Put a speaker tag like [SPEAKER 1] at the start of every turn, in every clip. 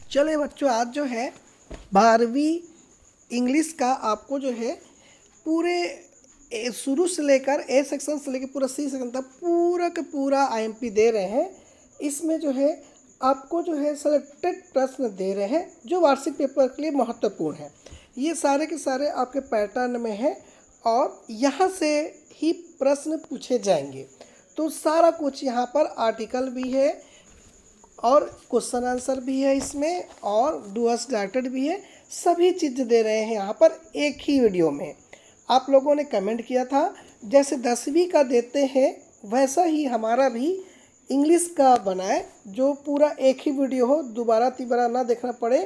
[SPEAKER 1] चले बच्चों, आज जो है 12वीं इंग्लिश का आपको जो है पूरे शुरू से लेकर ए सेक्शन से लेकर पूरा सी सेक्शन तक पूरा का पूरा आईएमपी दे रहे हैं। इसमें जो है आपको जो है सेलेक्टेड प्रश्न दे रहे हैं जो वार्षिक पेपर के लिए महत्वपूर्ण है। ये सारे के सारे आपके पैटर्न में है और यहाँ से ही प्रश्न पूछे जाएंगे। तो सारा कुछ यहाँ पर आर्टिकल भी है और क्वेश्चन आंसर भी है इसमें और डूअर्स डायरेक्टेड भी है। सभी चीज़ दे रहे हैं यहाँ पर एक ही वीडियो में। आप लोगों ने कमेंट किया था जैसे 10वीं का देते हैं वैसा ही हमारा भी इंग्लिश का बनाए जो पूरा एक ही वीडियो हो, दोबारा तिबारा ना देखना पड़े,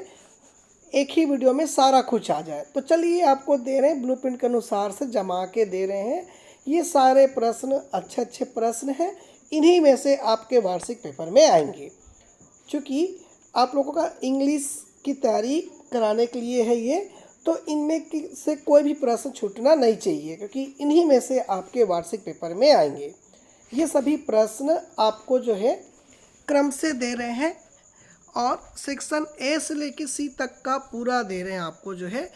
[SPEAKER 1] एक ही वीडियो में सारा कुछ आ जाए। तो चलिए आपको दे रहे हैं ब्लूप्रिंट के अनुसार से जमा के दे रहे हैं। ये सारे प्रश्न अच्छे अच्छे प्रश्न हैं, इन्हीं में से आपके वार्षिक पेपर में आएंगे। क्योंकि आप लोगों का इंग्लिश की तैयारी कराने के लिए है ये, तो इनमें से कोई भी प्रश्न छूटना नहीं चाहिए क्योंकि इन्हीं में से आपके वार्षिक पेपर में आएंगे। ये सभी प्रश्न आपको जो है क्रम से दे रहे हैं और सेक्शन ए से लेकर सी तक का पूरा दे रहे हैं आपको जो है।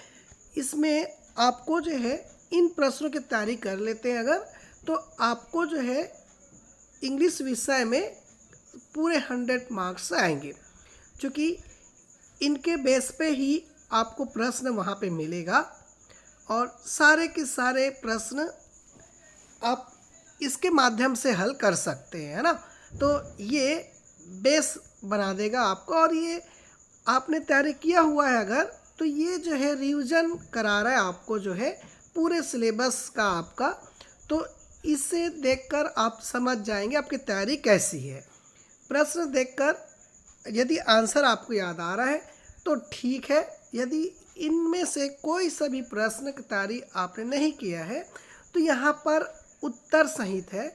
[SPEAKER 1] इसमें आपको जो है इन प्रश्नों की तैयारी कर लेते हैं अगर, तो आपको जो है इंग्लिश विषय में पूरे 100 मार्क्स आएंगे। क्योंकि इनके बेस पे ही आपको प्रश्न वहाँ पे मिलेगा और सारे के सारे प्रश्न आप इसके माध्यम से हल कर सकते हैं, है ना। तो ये बेस बना देगा आपको और ये आपने तैयारी किया हुआ है अगर, तो ये जो है रिवीजन करा रहा है आपको जो है पूरे सिलेबस का आपका। तो इसे देखकर आप समझ जाएंगे आपकी तैयारी कैसी है। प्रश्न देखकर यदि आंसर आपको याद आ रहा है तो ठीक है, यदि इनमें से कोई सा भी प्रश्न की तैयारी आपने नहीं किया है तो यहाँ पर उत्तर सहित है।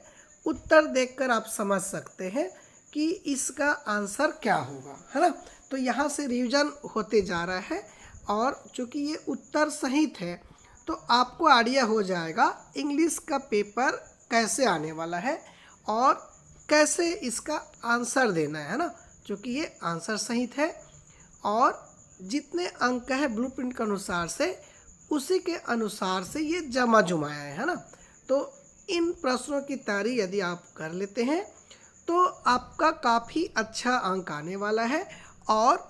[SPEAKER 1] उत्तर देखकर आप समझ सकते हैं कि इसका आंसर क्या होगा, है ना। तो यहाँ से रिवीजन होते जा रहा है और चूँकि ये उत्तर सहित है तो आपको आइडिया हो जाएगा इंग्लिश का पेपर कैसे आने वाला है और कैसे इसका आंसर देना है ना। क्योंकि ये आंसर सहित है और जितने अंक है ब्लूप्रिंट के अनुसार से उसी के अनुसार से ये जमा जुमाया है ना। तो इन प्रश्नों की तैयारी यदि आप कर लेते हैं तो आपका काफ़ी अच्छा अंक आने वाला है और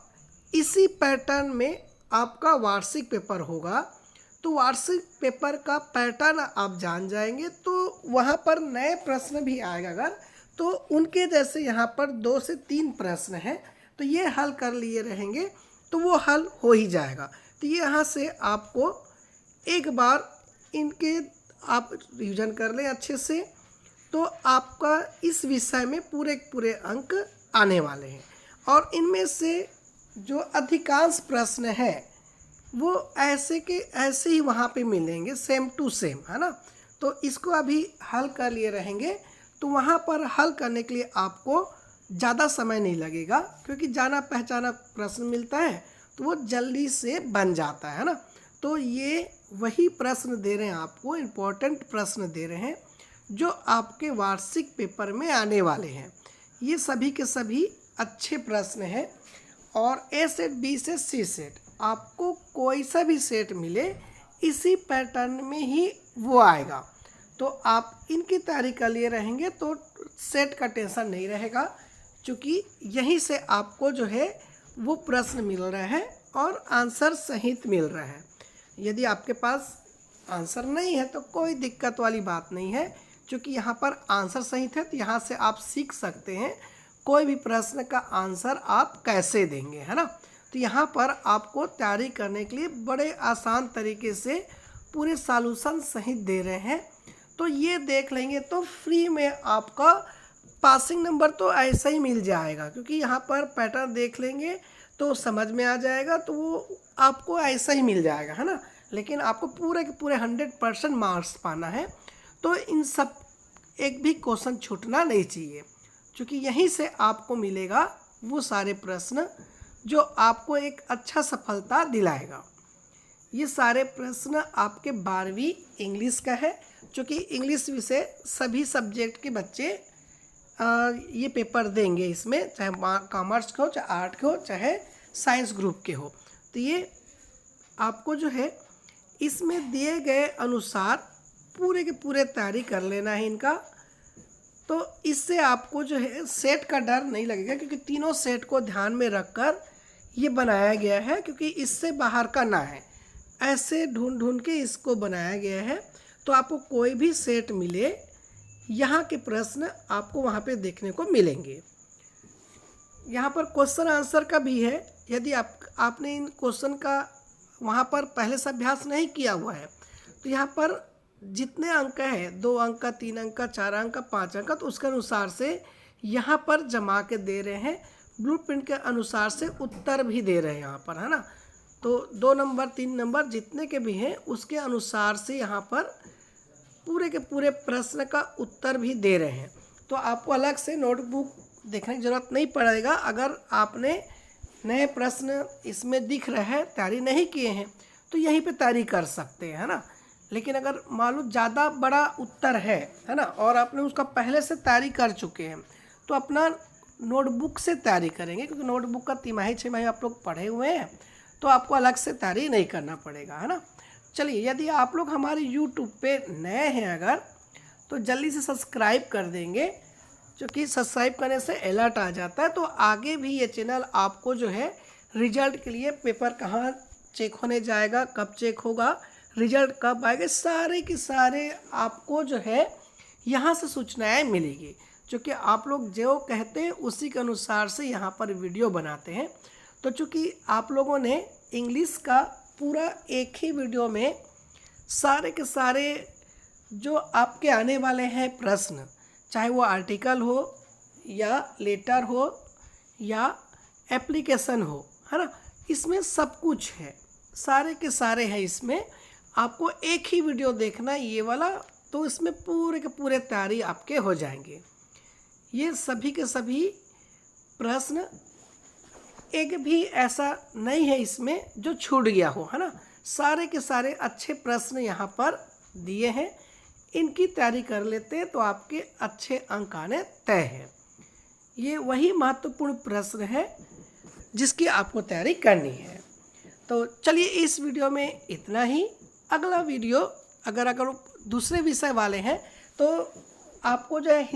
[SPEAKER 1] इसी पैटर्न में आपका वार्षिक पेपर होगा। तो वार्षिक पेपर का पैटर्न आप जान जाएंगे तो वहाँ पर नए प्रश्न भी आएगा अगर, तो उनके जैसे यहाँ पर 2 से 3 प्रश्न हैं तो ये हल कर लिए रहेंगे तो वो हल हो ही जाएगा। तो ये यहाँ से आपको एक बार इनके आप रिवीजन कर लें अच्छे से तो आपका इस विषय में पूरे अंक आने वाले हैं। और इनमें से जो अधिकांश प्रश्न हैं वो ऐसे के ऐसे ही वहाँ पे मिलेंगे, सेम टू सेम, है ना। तो इसको अभी हल कर लिए रहेंगे तो वहाँ पर हल करने के लिए आपको ज़्यादा समय नहीं लगेगा क्योंकि जाना पहचाना प्रश्न मिलता है तो वो जल्दी से बन जाता है ना। तो ये वही प्रश्न दे रहे हैं आपको, इम्पोर्टेंट प्रश्न दे रहे हैं जो आपके वार्षिक पेपर में आने वाले हैं। ये सभी के सभी अच्छे प्रश्न हैं और ए सेट बी सेट सी सेट आपको कोई सा भी सेट मिले इसी पैटर्न में ही वो आएगा। तो आप इनकी तैयारी कर लिए रहेंगे तो सेट का टेंशन नहीं रहेगा क्योंकि यहीं से आपको जो है वो प्रश्न मिल रहा है और आंसर सहित मिल रहा है। यदि आपके पास आंसर नहीं है तो कोई दिक्कत वाली बात नहीं है क्योंकि यहाँ पर आंसर सहित है। तो यहाँ से आप सीख सकते हैं कोई भी प्रश्न का आंसर आप कैसे देंगे, है ना। तो यहाँ पर आपको तैयारी करने के लिए बड़े आसान तरीके से पूरे सॉल्यूशन सहित दे रहे हैं। तो ये देख लेंगे तो फ्री में आपका पासिंग नंबर तो ऐसा ही मिल जाएगा क्योंकि यहाँ पर पैटर्न देख लेंगे तो समझ में आ जाएगा तो वो आपको ऐसा ही मिल जाएगा, है ना। लेकिन आपको पूरे के पूरे 100% मार्क्स पाना है तो इन सब एक भी क्वेश्चन छूटना नहीं चाहिए क्योंकि यहीं से आपको मिलेगा वो सारे प्रश्न जो आपको एक अच्छा सफलता दिलाएगा। ये सारे प्रश्न आपके 12वीं इंग्लिश का है क्योंकि इंग्लिश विषय सभी सब्जेक्ट के बच्चे ये पेपर देंगे इसमें, चाहे कॉमर्स के हो, चाहे आर्ट के हो, चाहे साइंस ग्रुप के हो। तो ये आपको जो है इसमें दिए गए अनुसार पूरे के पूरे तैयारी कर लेना है इनका। तो इससे आपको जो है सेट का डर नहीं लगेगा, क्योंकि तीनों सेट को ध्यान में रखकर ये बनाया गया है, क्योंकि इससे बाहर का ना है, ऐसे ढूंढ ढूंढ के इसको बनाया गया है। तो आपको कोई भी सेट मिले, यहाँ के प्रश्न आपको वहाँ पे देखने को मिलेंगे। यहाँ पर क्वेश्चन आंसर का भी है। यदि आपने इन क्वेश्चन का वहाँ पर पहले से अभ्यास नहीं किया हुआ है, तो यहाँ पर जितने अंक है, 2 अंक का, 3 अंक का, 4 अंक का, 5 अंक का, तो उसके अनुसार से यहाँ पर जमा के दे रहे हैं। ब्लूप्रिंट के अनुसार से उत्तर भी दे रहे हैं यहाँ पर, है ना। तो 2 नंबर 3 नंबर जितने के भी हैं उसके अनुसार से यहाँ पर पूरे के पूरे प्रश्न का उत्तर भी दे रहे हैं। तो आपको अलग से नोटबुक देखने की ज़रूरत नहीं पड़ेगा। अगर आपने नए प्रश्न इसमें दिख रहे हैं, तैयारी नहीं किए हैं, तो यहीं पे तैयारी कर सकते हैं, है ना। लेकिन अगर मान लो ज़्यादा बड़ा उत्तर है ना, और आपने उसका पहले से तैयारी कर चुके हैं, तो अपना नोटबुक से तैयारी करेंगे, क्योंकि नोटबुक का तिमाही 6 माही आप लोग पढ़े हुए हैं, तो आपको अलग से तैयारी नहीं करना पड़ेगा, है ना। चलिए, यदि आप लोग हमारे यूट्यूब पे नए हैं अगर, तो जल्दी से सब्सक्राइब कर देंगे, क्योंकि सब्सक्राइब करने से अलर्ट आ जाता है। तो आगे भी ये चैनल आपको जो है रिजल्ट के लिए पेपर कहाँ चेक होने जाएगा, कब चेक होगा, रिजल्ट कब आएगा, सारे के सारे आपको जो है यहाँ से सूचनाएं मिलेगी। क्योंकि आप लोग जो कहते हैं उसी के अनुसार से यहाँ पर वीडियो बनाते हैं। तो चूँकि आप लोगों ने इंग्लिश का पूरा एक ही वीडियो में सारे के सारे जो आपके आने वाले हैं प्रश्न, चाहे वो आर्टिकल हो या लेटर हो या एप्लीकेशन हो, है ना, इसमें सब कुछ है, सारे के सारे हैं इसमें। आपको एक ही वीडियो देखना है ये वाला, तो इसमें पूरे के पूरे तैयारी आपके हो जाएंगे। ये सभी के सभी प्रश्न, एक भी ऐसा नहीं है इसमें जो छूट गया हो, है ना। सारे के सारे अच्छे प्रश्न यहाँ पर दिए हैं, इनकी तैयारी कर लेते हैं तो आपके अच्छे अंक आने तय है। ये वही महत्वपूर्ण प्रश्न है जिसकी आपको तैयारी करनी है। तो चलिए, इस वीडियो में इतना ही। अगला वीडियो अगर दूसरे विषय वाले हैं, तो आपको जो है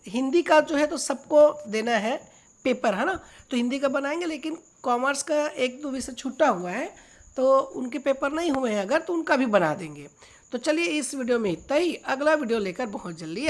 [SPEAKER 1] हिंदी का जो है तो सबको देना है पेपर, है ना। तो हिंदी का बनाएंगे, लेकिन कॉमर्स का 1-2 विषय छूटा हुआ है, तो उनके पेपर नहीं हुए हैं अगर, तो उनका भी बना देंगे। तो चलिए, इस वीडियो में इतना ही। अगला वीडियो लेकर बहुत जल्दी